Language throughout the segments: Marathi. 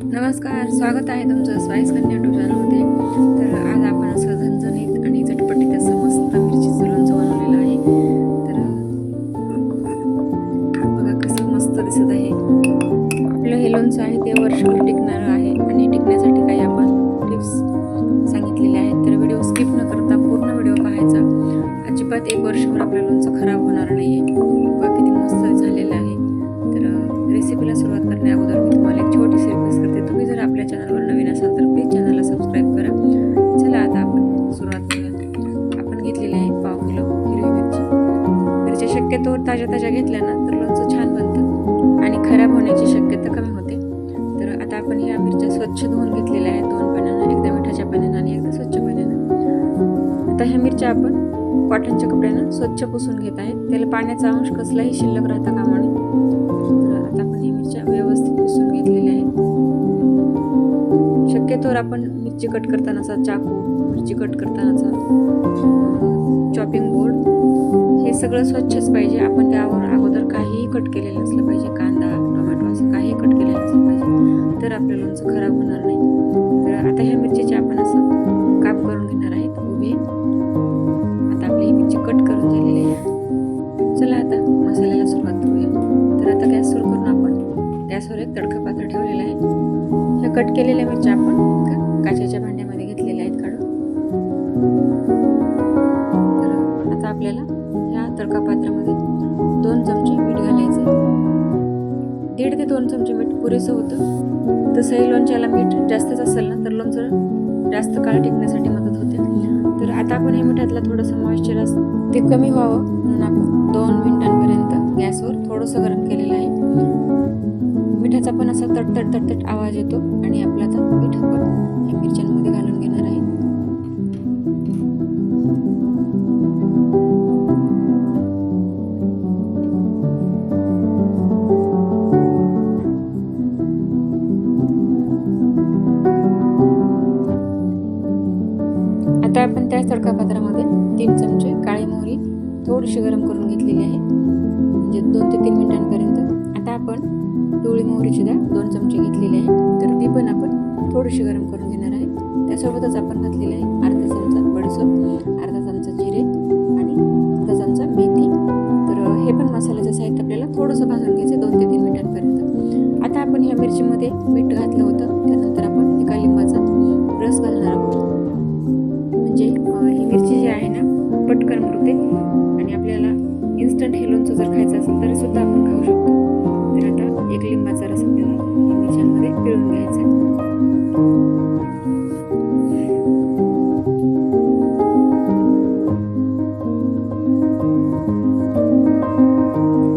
नमस्कार, स्वागत आहे तुमचं स्पाइस कन्या YouTube चॅनलमध्ये. तर आज आपण असं झणझणीत आणि चटपटीत असं मस्त मिरचीचं लोणचं बनवलेलं आहे. तर बघा कसं मस्त दिसत आहे. आपलं हे लोणचं आहे ते वर्षभर टिकणारं आहे आणि टिकण्यासाठी काही आपण टिप्स सांगितलेल्या आहेत. तर व्हिडिओ स्किप न करता पूर्ण व्हिडिओ पाहायचा. अजिबात एक वर्षभर आपलं लोणचं खराब होणार नाही आहे. बघा किती मस्त झालेलं आहे. तर रेसिपीला सुरुवात करण्या अगोदर मी तुम्हाला एक छोटीशी रिक्वेस्ट करते. तुम्ही जर आपल्या चॅनलवर नवीन असाल तर प्लीज चॅनलला सबस्क्राईब करा. चला आता आपण सुरुवात करूया. आपण घेतलेली आहे 1/2 किलो हिरवी मिरची. मिरच्या शक्यतो ताज्या घेतल्या ना तर लोणचं छान बनतं आणि खराब होण्याची शक्यता कमी होते. तर आता आपण ह्या मिरच्या स्वच्छ धुवून घेतलेल्या आहेत 2 पाण्यानं, एकदा मिठाच्या पाण्यानं आणि एकदा स्वच्छ पाण्यानं. आता ह्या मिरच्या आपण कॉटनच्या कपड्यानं स्वच्छ पुसून घेत आहेत. त्याला पाण्याचा अंश कसलाही शिल्लक राहता कामा नये. तर आता आपण ही मिरच्या व्यवस्थित पुसून घेतलेल्या आहेत. शक्यतोवर आपण मिरची कट करतानाचा चाकू, मिरची कट करतानाचा चॉपिंग बोर्ड हे सगळं स्वच्छच पाहिजे. आपण त्यावर अगोदर काहीही कट केलेलं नसलं पाहिजे. कांदा, टोमॅटो असं काही कट केलेलं नसलं पाहिजे, तर आपलं लोणचं खराब होणार नाही. तर आता ह्या मिरचीचे आपण असं काप करून घेणार आहेत उभे. आता आपली ही मिरची कट करून झालेली आहे. चला आता मसाल्याला सुरुवात करूया. तर आता गॅस सुरू करून आपण गॅसवर एक तडका पात्र ठेवलेला आहे. ह्या कट केलेल्या मिरच्या आपण काचेच्या भांड्यामध्ये घेतलेल्या आहेत काढून. तर आता आपल्याला ह्या तडका पात्रामध्ये 2 चमचे मीठ घालायचे. 1.5 ते 2 चमचे मीठ पुरेसं होतं. तसंही लोणच्याला मीठ जास्तच असेल ना तर लोणचं जास्त काळ टिकण्यासाठी मदत होते. तर आता आपण हे मिठातला थोडंसं मॉइश्चर असतं ते कमी व्हावं म्हणून आपण 2 मिनिटांपर्यंत गॅसवर थोडंसं गरम केलेलं आहे. मिठाचा पण असा तटतट आवाज येतो आणि आपला आता मीठ आपण या मिरच्यांमध्ये घालून घेणार आहे. आता आपण त्याच तडकापात्रामध्ये 3 चमचे काळी मोहरी थोडीशी गरम करून घेतलेली आहे, म्हणजे 2 ते 3 मिनिटांपर्यंत. आता आपण पिवळी मोहरीची डाळ 2 चमचे घेतलेली आहे, तर ती पण आपण थोडीशी गरम करून घेणार आहे. त्यासोबतच आपण घातलेलं आहे अर्धा चमचा बडीशेप, अर्धा चमचा जिरे आणि अर्धा चमचा मेथी. तर हे पण मसाल्याचं साहित्य आपल्याला थोडंसं भाजून घ्यायचं 2 ते 3 मिनिटांपर्यंत. आता आपण ह्या मिरचीमध्ये मीठ घातलं होतं, त्यानंतर आपण एका लिंबाचा रस घालणार आहोत. म्हणजे ही मिरची जी आहे ना पटकन मुरते आणि आपल्याला इन्स्टंट हे लोणचं जर खायचं असेल तरी सुद्धा आपण खाऊ शकतो. तर आता 1 लिंबाचा रस आपल्याला मिरच्यांमध्ये पिळून घ्यायचा आहे.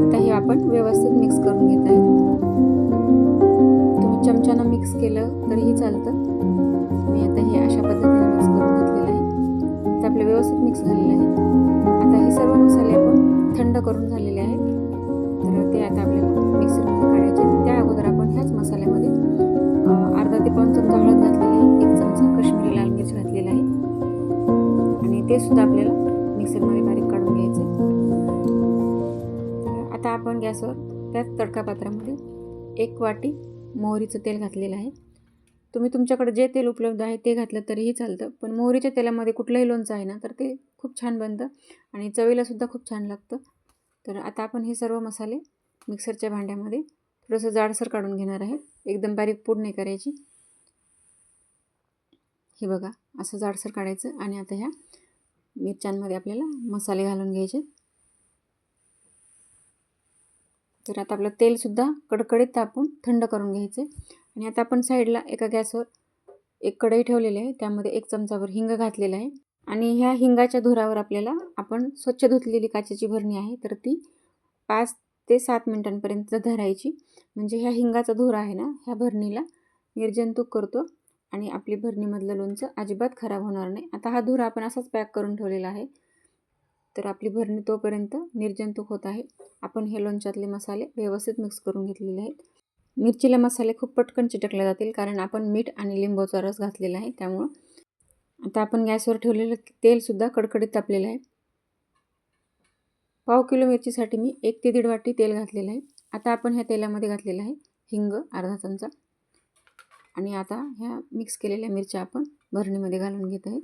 आता हे आपण व्यवस्थित मिक्स करून घेत आहे. तुम्ही चमच्यानं मिक्स केलं तरीही चालतं. मी आता हे अशा पद्धतीने मिक्स करून घेतलेलं आहे. तर आपलं व्यवस्थित मिक्स झालेलं आहे. आता हे सर्व मसाले आपण थंड करून झालेले आहेत. तर ते आता आपल्याला मिक्सरमध्ये काढायचे. त्या अगोदर आपण ह्याच मसाल्यामध्ये अर्धा ते पाऊण चमचा हळद घातलेली आहे, 1 चमचा काश्मीरी लाल मिरच घातलेला आहे आणि ते सुद्धा आपल्याला मिक्सरमध्ये बारीक काढून घ्यायचं. आता आपण गॅसवर त्याच तडकापात्रामध्ये 1 वाटी मोहरीचं तेल घातलेलं आहे. तुम्ही तुमच्याकडे जे तेल उपलब्ध आहे ते घातलं तरीही चालतं, पण मोहरीच्या तेलामध्ये कुठलंही लोणचं आहे ना तर ते खूप छान बनतं आणि चवीलासुद्धा खूप छान लागतं. तर आता आपण हे सर्व मसाले मिक्सरच्या भांड्यामध्ये थोडंसं जाडसर काढून घेणार आहे. एकदम बारीक पूड नाही करायची. हे बघा असं जाडसर काढायचं आणि आता ह्या मिरच्यांमध्ये आपल्याला मसाले घालून घ्यायचे. तर आता आपलं तेलसुद्धा कडकडीत तापून थंड करून घ्यायचे आणि आता आपण साईडला एका गॅसवर एक कढई ठेवलेली आहे. त्यामध्ये 1 चमचाभर हिंग घातलेला आहे आणि ह्या हिंगाच्या धुरावर आपल्याला आपण स्वच्छ धुतलेली काचेची भरणी आहे तर ती 5 ते 7 मिनिटांपर्यंत धरायची. म्हणजे ह्या हिंगाचा धूर आहे ना ह्या भरणीला निर्जंतुक करतो आणि आपली भरणीमधलं लोणचं अजिबात खराब होणार नाही. आता हा धूर आपण असाच पॅक करून ठेवलेला आहे. तर आपली भरणी तोपर्यंत निर्जंतुक होत आहे. आपण हे लोणच्यातले मसाले व्यवस्थित मिक्स करून घेतलेले आहेत. मिरचीला मसाले खूप पटकन चिटकले जातील कारण आपण मीठ आणि लिंबाचा रस घातलेला आहे त्यामुळं. आता आपण गॅसवर ठेवलेलं तेलसुद्धा कडकडीत तापलेलं आहे. 1/2 किलो मिरचीसाठी मी 1 ते 1.5 वाटी तेल घातलेलं आहे. आता आपण ह्या तेलामध्ये घातलेलं आहे हिंग अर्धा चमचा, आणि आता ह्या मिक्स केलेल्या मिरच्या आपण भरणीमध्ये घालून घेत आहे.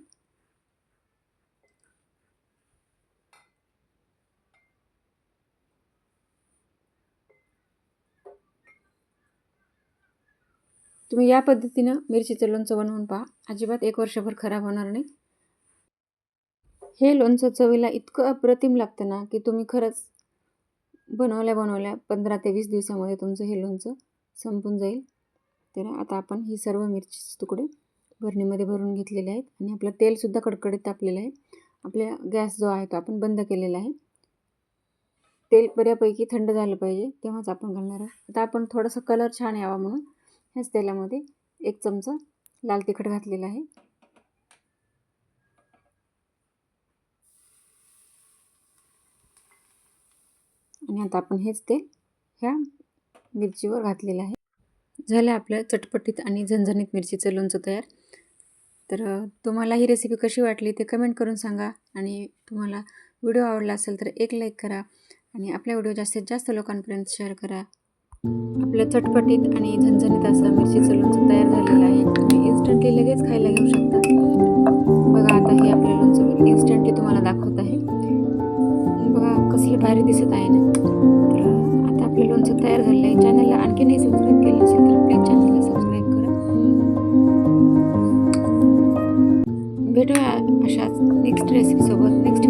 तुम्ही या पद्धतीनं मिरचीचं लोणचं बनवून पहा. अजिबात 1 वर्षभर खराब होणार नाही. हे लोणचं चवीला इतकं अप्रतिम लागतं ना की तुम्ही खरंच बनवल्या 15 ते 20 दिवसामध्ये तुमचं हे लोणचं संपून जाईल. तर आता आपण ही सर्व मिरचीचे तुकडे भरणीमध्ये भरून घेतलेले आहेत आणि आपलं तेलसुद्धा कडकडीत तापलेलं आहे. आपल्या गॅस जो आहे तो आपण बंद केलेला आहे. तेल बऱ्यापैकी थंड झालं पाहिजे तेव्हाच आपण घालणार आहोत. आता आपण थोडंसं कलर छान यावा म्हणून ह्याच तेलामध्ये 1 चमचा लाल तिखट घातलेला आहे. आणि आता आपण हेच तेल ह्या मिरचीवर घातलेलं आहे. झालं आपलं चटपटीत आणि झणझणीत मिरचीचं लोणचं तयार. तर तुम्हाला ही रेसिपी कशी वाटली ते कमेंट करून सांगा. आणि तुम्हाला व्हिडिओ आवडला असेल तर एक लाईक करा आणि आपला व्हिडिओ जास्तीत जास्त लोकांपर्यंत शेअर करा. आपलं चटपटीत आणि झणझणीत असं मिरचीचं लोणचं तयार झालेलं आहे. तुम्ही इन्स्टंटली लगेच खायला घेऊ शकता. बघा आता हे आपलं लोणचं मी इन्स्टंटली तुम्हाला दाखवत आहे. बघा कसलं भारी दिसत आहे ना. तर आता आपलं लोणचं तयार झालेलं आहे. चॅनलला आणखी नाही सबस्क्राईब केलं असेल तर प्लीज चॅनलला सबस्क्राईब करा. भेटूया अशाच नेक्स्ट रेसिपीसोबत नेक्स्ट